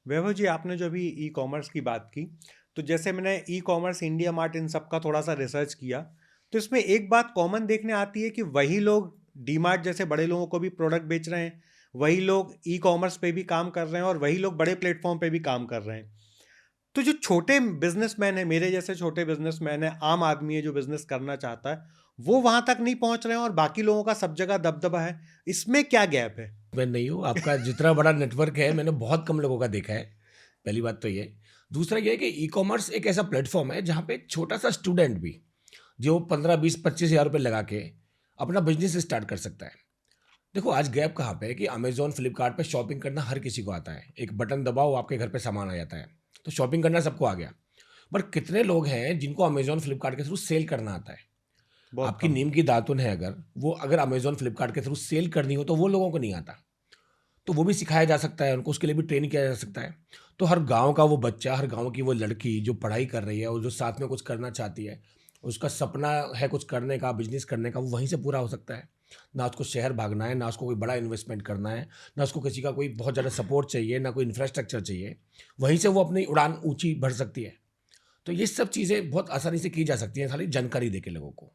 वैभव जी, आपने जो अभी ई कॉमर्स की बात की, तो जैसे मैंने ई कॉमर्स, इंडिया मार्ट, इन सब का थोड़ा सा रिसर्च किया, तो इसमें एक बात कॉमन देखने आती है कि वही लोग डी मार्ट जैसे बड़े लोगों को भी प्रोडक्ट बेच रहे हैं, वही लोग ई कॉमर्स पे भी काम कर रहे हैं और वही लोग बड़े प्लेटफॉर्म पे भी काम कर रहे हैं। तो जो छोटे बिजनेसमैन है, मेरे जैसे छोटे बिजनेसमैन है, आम आदमी है जो बिजनेस करना चाहता है, वो वहां तक नहीं पहुंच रहे हैं और बाकी लोगों का सब जगह दबदबा है। इसमें क्या गैप है? मैं नहीं हूँ, आपका जितना बड़ा नेटवर्क है मैंने बहुत कम लोगों का देखा है। पहली बात तो ये। दूसरा ये है कि ई-कॉमर्स एक ऐसा प्लेटफ़ॉर्म है जहाँ पे एक छोटा-सा स्टूडेंट भी जो 15, 20, 25 हज़ार रुपए लगा के अपना बिज़नेस स्टार्ट कर सकता है। देखो आज गैप कहाँ पे है कि अमेज़न, फ्लिपकार्ट पे शॉपिंग करना हर किसी को आता है। एक बटन दबाओ आपके घर पे सामान आ जाता है। तो शॉपिंग करना सबको आ गया। बट कितने लोग हैं जिनको अमेज़न, फ्लिपकार्ट के थ्रू सेल करना आता है? बहुत आपकी कम। नीम की दातुन है अगर, वो अगर अमेज़न, फ्लिपकार्ट के थ्रू सेल करनी हो तो वो लोगों को नहीं आता। तो वो भी सिखाया जा सकता है, उनको उसके लिए भी ट्रेन किया जा सकता है। तो हर गाँव का वो बच्चा, हर गाँव की वो लड़की जो पढ़ाई कर रही है और जो साथ में कुछ करना चाहती है, उसका सपना है कुछ करने का, बिज़नेस करने का, वो वहीं से पूरा हो सकता है। ना उसको शहर भागना है, ना उसको कोई बड़ा इन्वेस्टमेंट करना है, ना उसको किसी का कोई बहुत ज़्यादा सपोर्ट चाहिए, ना कोई इंफ्रास्ट्रक्चर चाहिए। वहीं से वो अपनी उड़ान ऊँची भर सकती है। तो ये सब चीज़ें बहुत आसानी से की जा सकती हैं, खाली जानकारी देके लोगों को।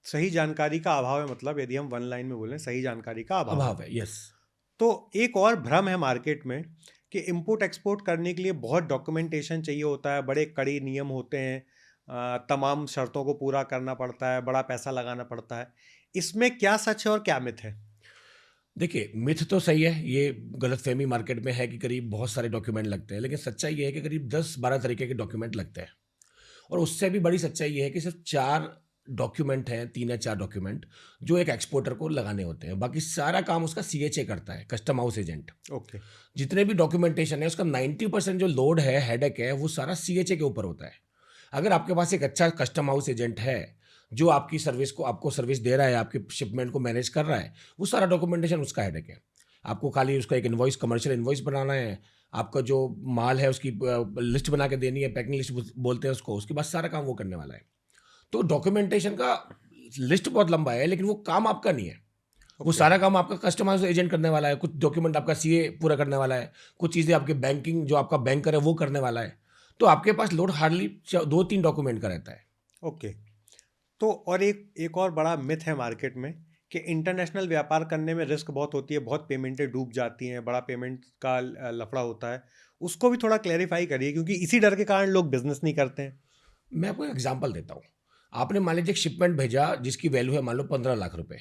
सही जानकारी का अभाव है, मतलब यदि हम वन लाइन में बोलें, सही जानकारी का अभाव है। अभाव है, यस। तो एक और भ्रम है मार्केट में कि इंपोर्ट एक्सपोर्ट करने के लिए बहुत डॉक्यूमेंटेशन चाहिए होता है, बड़े कड़े नियम होते हैं, तमाम शर्तों को पूरा करना पड़ता है, बड़ा पैसा लगाना पड़ता है। इसमें क्या सच है और क्या मिथ है? देखिए, मिथ तो सही है, ये गलतफ़हमी मार्केट में है कि करीब बहुत सारे डॉक्यूमेंट लगते हैं, लेकिन सच्चाई ये है कि करीब 10-12 तरीके के डॉक्यूमेंट लगते हैं। और उससे भी बड़ी सच्चाई ये है कि सिर्फ़ 4 डॉक्यूमेंट हैं, 3 या 4 डॉक्यूमेंट, जो एक एक्सपोर्टर को लगाने होते हैं। बाकी सारा काम उसका सीएचए करता है, कस्टम हाउस एजेंट। ओके। जितने भी डॉक्यूमेंटेशन है, उसका 90% जो लोड है, हेडेक है, वो सारा सीएचए के ऊपर होता है। अगर आपके पास एक अच्छा कस्टम हाउस एजेंट है, जो आपकी सर्विस को आपको सर्विस दे रहा है, आपके शिपमेंट को मैनेज कर रहा है, वो सारा डॉक्यूमेंटेशन उसका हेडेक है। आपको खाली उसका एक इनवॉइस, कमर्शियल इनवॉइस बनाना है, आपका जो माल है उसकी लिस्ट बना के देनी है, पैकिंग लिस्ट बोलते हैं उसको, उसके बाद सारा काम वो करने वाला है। तो डॉक्यूमेंटेशन का लिस्ट बहुत लंबा है, लेकिन वो काम आपका नहीं है। वो ओके। सारा काम आपका कस्टमाइज़ एजेंट करने वाला है, कुछ डॉक्यूमेंट आपका सीए पूरा करने वाला है, कुछ चीज़ें आपके बैंकिंग जो आपका बैंकर है वो करने वाला है। तो आपके पास लोड हार्डली 2-3 डॉक्यूमेंट का रहता है। ओके। तो और एक एक और बड़ा मिथ है मार्केट में कि इंटरनेशनल व्यापार करने में रिस्क बहुत होती है, बहुत पेमेंटें डूब जाती हैं, बड़ा पेमेंट का लफड़ा होता है। उसको भी थोड़ा क्लेरिफाई करिए, क्योंकि इसी डर के कारण लोग बिजनेस नहीं करते हैं। मैं आपको एक एग्जांपल देता हूँ। आपने मान लीजिए एक शिपमेंट भेजा जिसकी वैल्यू है मान लो 15 लाख रुपए।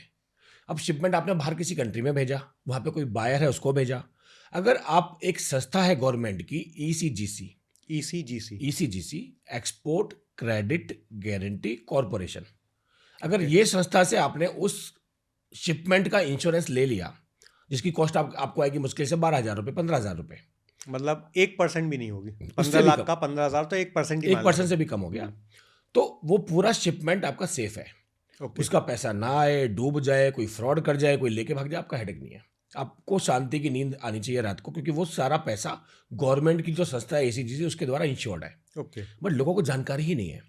अब शिपमेंट आपने बाहर किसी कंट्री में भेजा, वहाँ पे कोई बायर है उसको भेजा। अगर आप एक संस्था है गवर्नमेंट की ECGC, ECGC। ECGC export credit guarantee corporation, अगर ओके। ये संस्था से आपने उस शिपमेंट का इंश्योरेंस ले लिया, जिसकी कॉस्ट आपको आएगी मुश्किल से 12,000 रुपए, 15,000 रुपए, मतलब 1% भी नहीं होगी। पंद्रह उससे भी लाख कम, का 15,000 तो 1% ही मान के 1% से चलो। भी कम हो गया। तो वो पूरा शिपमेंट आपका सेफ है। ओके। उसका पैसा ना आए, डूब जाए, कोई फ्रॉड कर जाए, कोई लेके भाग जाए, आपका हेडेक नहीं है। आपको शांति की नींद आनी चाहिए रात को, क्योंकि वो सारा पैसा गवर्नमेंट की जो संस्था है एसीजीसी उसके द्वारा इंश्योर्ड है। ओके। बट लोगों को जानकारी ही नहीं है।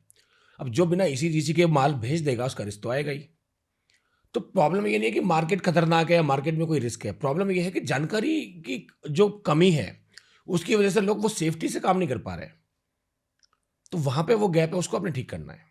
अब जो बिना एसीजीसी के माल भेज देगा उसका रिस्क तो आएगा ही। तो प्रॉब्लम ये नहीं है कि मार्केट खतरनाक है या मार्केट में कोई रिस्क है। प्रॉब्लम ये है कि जानकारी की जो कमी है, उसकी वजह से लोग वो सेफ्टी से काम नहीं कर पा रहे हैं। तो वहाँ पे वो गैप है, उसको आपने ठीक करना है।